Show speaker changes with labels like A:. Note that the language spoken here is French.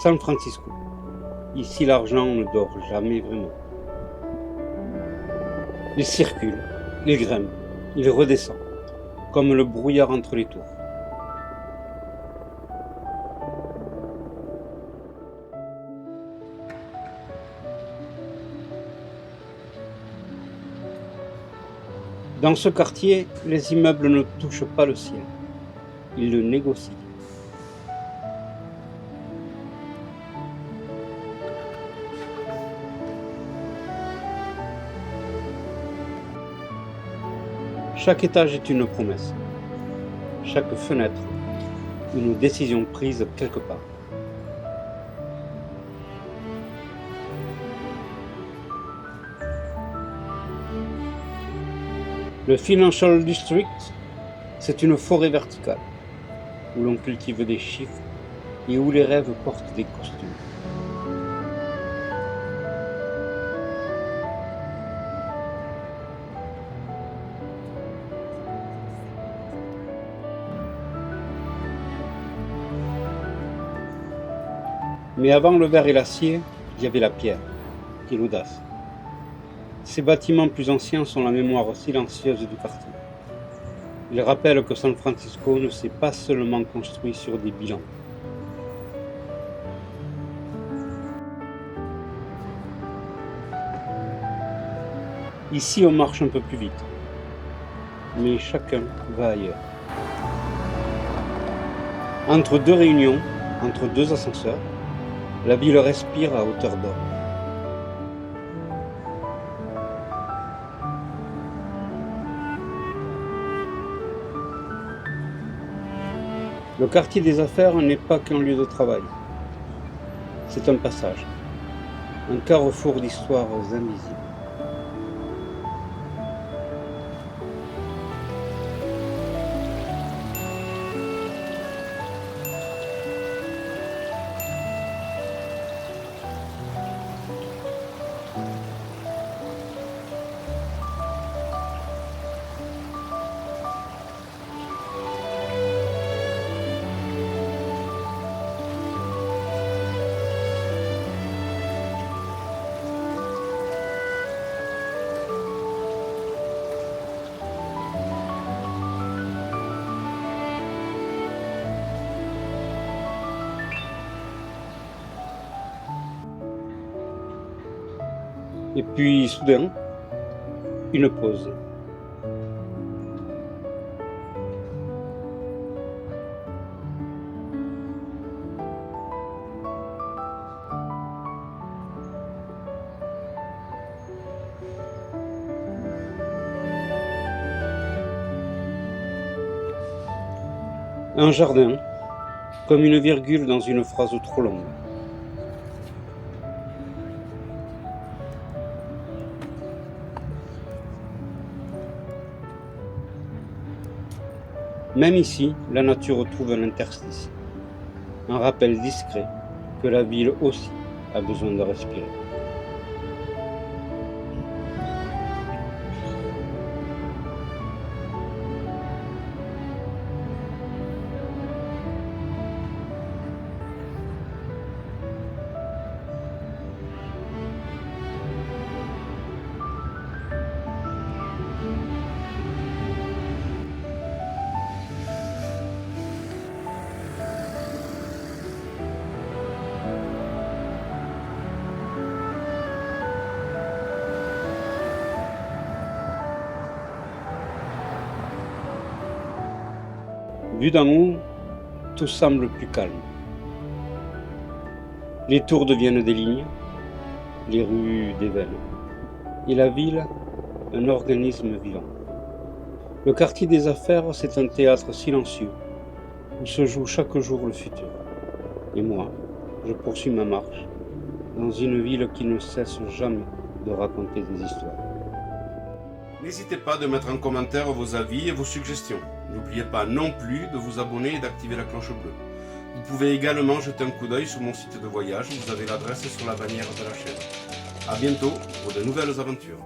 A: San Francisco. Ici, l'argent ne dort jamais vraiment. Il circule, il grimpe, il redescend, comme le brouillard entre les tours. Dans ce quartier, les immeubles ne touchent pas le ciel, ils le négocient. Chaque étage est une promesse, chaque fenêtre, une décision prise quelque part. Le Financial District, c'est une forêt verticale, où l'on cultive des chiffres et où les rêves portent des costumes. Mais avant le verre et l'acier, il y avait la pierre et l'audace. Ces bâtiments plus anciens sont la mémoire silencieuse du quartier. Ils rappellent que San Francisco ne s'est pas seulement construit sur des bilans. Ici, on marche un peu plus vite, mais chacun va ailleurs. Entre deux réunions, entre deux ascenseurs, la ville respire à hauteur d'homme. Le quartier des affaires n'est pas qu'un lieu de travail. C'est un passage, un carrefour d'histoires invisibles. Et puis, soudain, une pause. Un jardin, comme une virgule dans une phrase trop longue. Même ici, la nature trouve un interstice, un rappel discret que la ville aussi a besoin de respirer. Vu d'en haut, tout semble plus calme. Les tours deviennent des lignes, les rues des veines, et la ville, un organisme vivant. Le quartier des affaires, c'est un théâtre silencieux, où se joue chaque jour le futur. Et moi, je poursuis ma marche, dans une ville qui ne cesse jamais de raconter des histoires.
B: N'hésitez pas de mettre en commentaire vos avis et vos suggestions. N'oubliez pas non plus de vous abonner et d'activer la cloche bleue. Vous pouvez également jeter un coup d'œil sur mon site de voyage, vous avez l'adresse sur la bannière de la chaîne. A bientôt pour de nouvelles aventures.